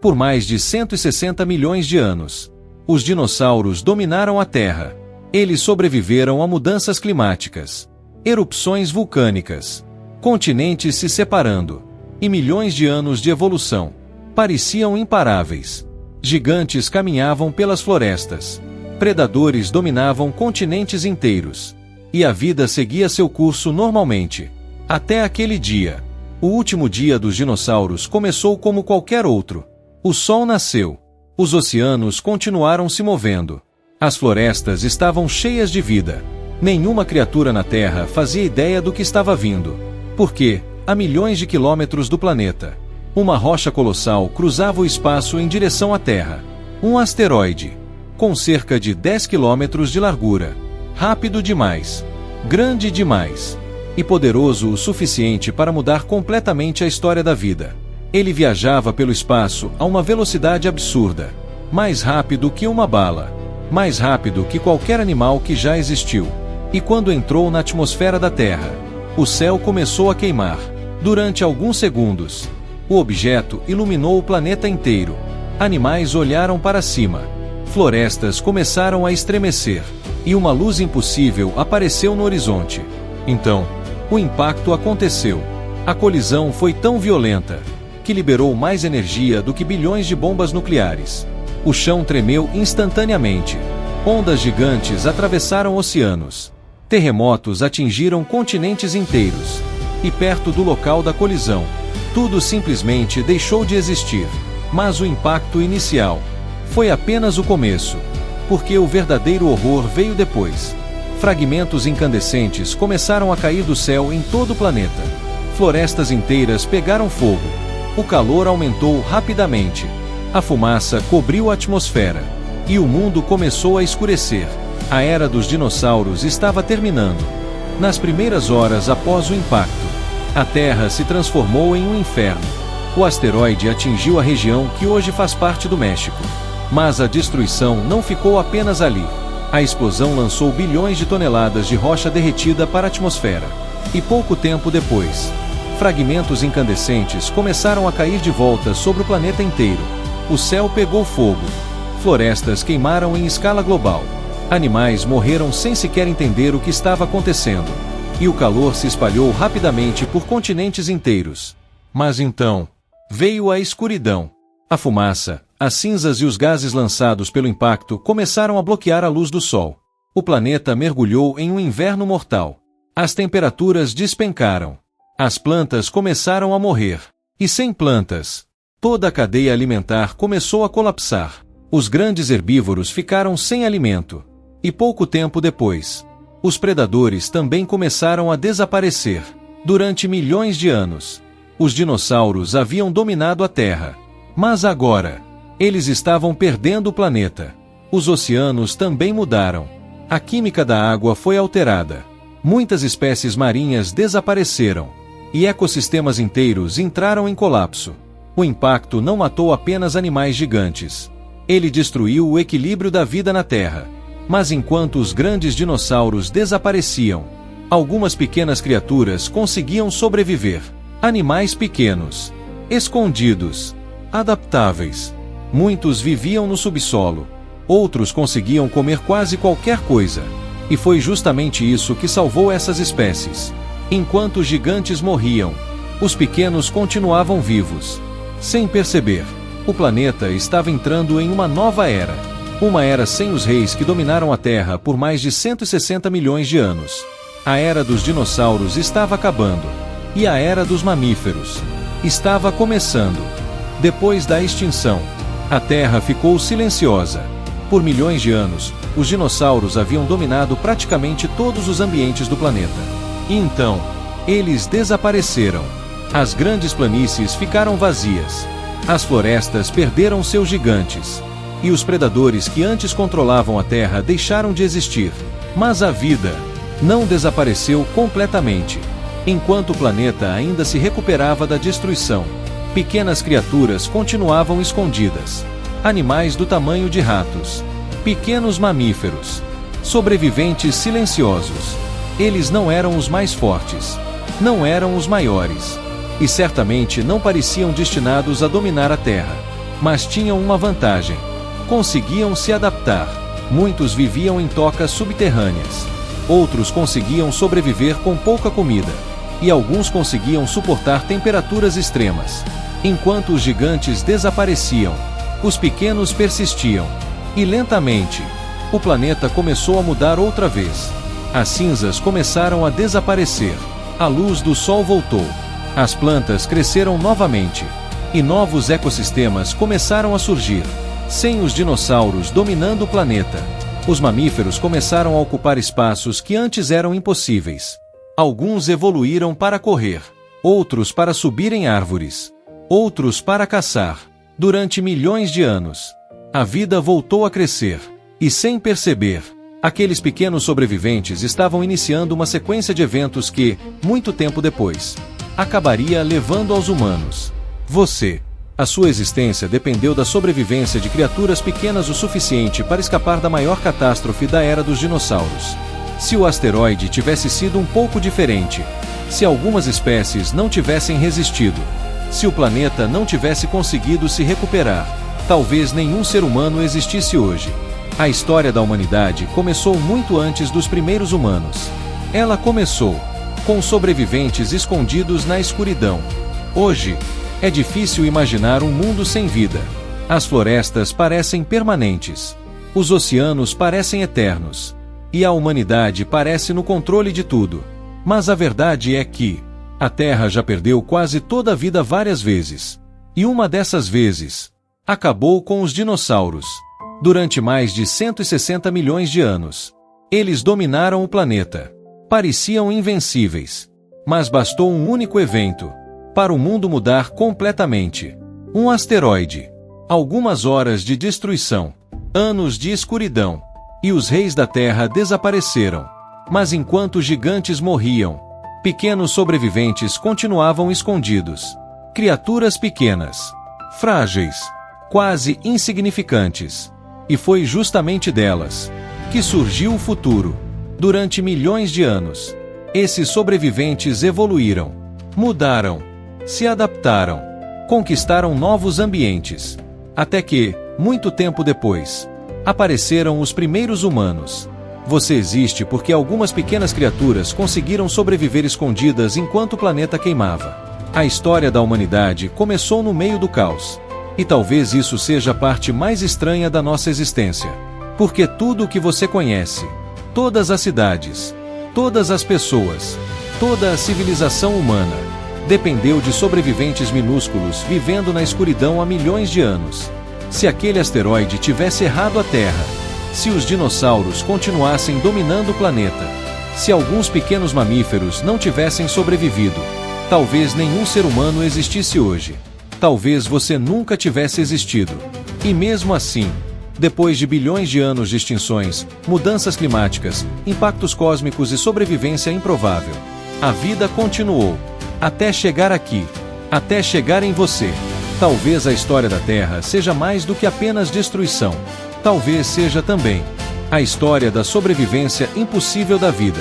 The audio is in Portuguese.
Por mais de 160 milhões de anos, os dinossauros dominaram a Terra. Eles sobreviveram a mudanças climáticas, erupções vulcânicas, continentes se separando, e milhões de anos de evolução. Pareciam imparáveis. Gigantes caminhavam pelas florestas. Predadores dominavam continentes inteiros. E a vida seguia seu curso normalmente. Até aquele dia. O último dia dos dinossauros começou como qualquer outro. O sol nasceu. Os oceanos continuaram se movendo. As florestas estavam cheias de vida. Nenhuma criatura na Terra fazia ideia do que estava vindo. Porque, a milhões de quilômetros do planeta, uma rocha colossal cruzava o espaço em direção à Terra. Um asteroide, com cerca de 10 quilômetros de largura. Rápido demais, grande demais, e poderoso o suficiente para mudar completamente a história da vida. Ele viajava pelo espaço a uma velocidade absurda, mais rápido que uma bala, mais rápido que qualquer animal que já existiu. E quando entrou na atmosfera da Terra, o céu começou a queimar. Durante alguns segundos, o objeto iluminou o planeta inteiro. Animais olharam para cima. Florestas começaram a estremecer. E uma luz impossível apareceu no horizonte. Então, o impacto aconteceu. A colisão foi tão violenta que liberou mais energia do que bilhões de bombas nucleares. O chão tremeu instantaneamente. Ondas gigantes atravessaram oceanos. Terremotos atingiram continentes inteiros. E perto do local da colisão, tudo simplesmente deixou de existir. Mas o impacto inicial foi apenas o começo. Porque o verdadeiro horror veio depois. Fragmentos incandescentes começaram a cair do céu em todo o planeta. Florestas inteiras pegaram fogo. O calor aumentou rapidamente. A fumaça cobriu a atmosfera. E o mundo começou a escurecer. A era dos dinossauros estava terminando. Nas primeiras horas após o impacto, a Terra se transformou em um inferno. O asteroide atingiu a região que hoje faz parte do México. Mas a destruição não ficou apenas ali. A explosão lançou bilhões de toneladas de rocha derretida para a atmosfera. E pouco tempo depois, fragmentos incandescentes começaram a cair de volta sobre o planeta inteiro. O céu pegou fogo. Florestas queimaram em escala global. Animais morreram sem sequer entender o que estava acontecendo. E o calor se espalhou rapidamente por continentes inteiros. Mas então, veio a escuridão. A fumaça, as cinzas e os gases lançados pelo impacto começaram a bloquear a luz do Sol. O planeta mergulhou em um inverno mortal. As temperaturas despencaram. As plantas começaram a morrer. E sem plantas, toda a cadeia alimentar começou a colapsar. Os grandes herbívoros ficaram sem alimento. E pouco tempo depois, os predadores também começaram a desaparecer. Durante milhões de anos, os dinossauros haviam dominado a Terra. Mas agora, eles estavam perdendo o planeta. Os oceanos também mudaram. A química da água foi alterada. Muitas espécies marinhas desapareceram. E ecossistemas inteiros entraram em colapso. O impacto não matou apenas animais gigantes. Ele destruiu o equilíbrio da vida na Terra. Mas enquanto os grandes dinossauros desapareciam, algumas pequenas criaturas conseguiam sobreviver. Animais pequenos, escondidos, adaptáveis. Muitos viviam no subsolo. Outros conseguiam comer quase qualquer coisa. E foi justamente isso que salvou essas espécies. Enquanto os gigantes morriam, os pequenos continuavam vivos. Sem perceber, o planeta estava entrando em uma nova era. Uma era sem os reis que dominaram a Terra por mais de 160 milhões de anos. A era dos dinossauros estava acabando. E a era dos mamíferos estava começando. Depois da extinção, a Terra ficou silenciosa. Por milhões de anos, os dinossauros haviam dominado praticamente todos os ambientes do planeta. E então, eles desapareceram. As grandes planícies ficaram vazias. As florestas perderam seus gigantes. E os predadores que antes controlavam a Terra deixaram de existir. Mas a vida não desapareceu completamente. Enquanto o planeta ainda se recuperava da destruição, pequenas criaturas continuavam escondidas. Animais do tamanho de ratos. Pequenos mamíferos. Sobreviventes silenciosos. Eles não eram os mais fortes. Não eram os maiores. E certamente não pareciam destinados a dominar a Terra. Mas tinham uma vantagem: conseguiam se adaptar. Muitos viviam em tocas subterrâneas. Outros conseguiam sobreviver com pouca comida. E alguns conseguiam suportar temperaturas extremas. Enquanto os gigantes desapareciam, os pequenos persistiam. E lentamente, o planeta começou a mudar outra vez. As cinzas começaram a desaparecer. A luz do sol voltou. As plantas cresceram novamente. E novos ecossistemas começaram a surgir. Sem os dinossauros dominando o planeta, os mamíferos começaram a ocupar espaços que antes eram impossíveis. Alguns evoluíram para correr, outros para subir em árvores, outros para caçar. Durante milhões de anos, a vida voltou a crescer. E sem perceber, aqueles pequenos sobreviventes estavam iniciando uma sequência de eventos que, muito tempo depois, acabaria levando aos humanos. A sua existência dependeu da sobrevivência de criaturas pequenas o suficiente para escapar da maior catástrofe da era dos dinossauros. Se o asteroide tivesse sido um pouco diferente, se algumas espécies não tivessem resistido, se o planeta não tivesse conseguido se recuperar, talvez nenhum ser humano existisse hoje. A história da humanidade começou muito antes dos primeiros humanos. Ela começou com sobreviventes escondidos na escuridão. Hoje, é difícil imaginar um mundo sem vida. As florestas parecem permanentes. Os oceanos parecem eternos. E a humanidade parece no controle de tudo. Mas a verdade é que a Terra já perdeu quase toda a vida várias vezes. E uma dessas vezes acabou com os dinossauros. Durante mais de 160 milhões de anos, eles dominaram o planeta. Pareciam invencíveis. Mas bastou um único evento para o mundo mudar completamente. Um asteroide. Algumas horas de destruição. Anos de escuridão. E os reis da Terra desapareceram. Mas enquanto gigantes morriam, pequenos sobreviventes continuavam escondidos. Criaturas pequenas, frágeis, quase insignificantes. E foi justamente delas que surgiu o futuro. Durante milhões de anos, esses sobreviventes evoluíram, mudaram, se adaptaram, conquistaram novos ambientes. Até que, muito tempo depois, apareceram os primeiros humanos. Você existe porque algumas pequenas criaturas conseguiram sobreviver escondidas enquanto o planeta queimava. A história da humanidade começou no meio do caos. E talvez isso seja a parte mais estranha da nossa existência. Porque tudo o que você conhece, todas as cidades, todas as pessoas, toda a civilização humana, dependeu de sobreviventes minúsculos vivendo na escuridão há milhões de anos. Se aquele asteroide tivesse errado a Terra, se os dinossauros continuassem dominando o planeta, se alguns pequenos mamíferos não tivessem sobrevivido, talvez nenhum ser humano existisse hoje. Talvez você nunca tivesse existido. E mesmo assim, depois de bilhões de anos de extinções, mudanças climáticas, impactos cósmicos e sobrevivência improvável, a vida continuou. Até chegar aqui. Até chegar em você. Talvez a história da Terra seja mais do que apenas destruição. Talvez seja também a história da sobrevivência impossível da vida.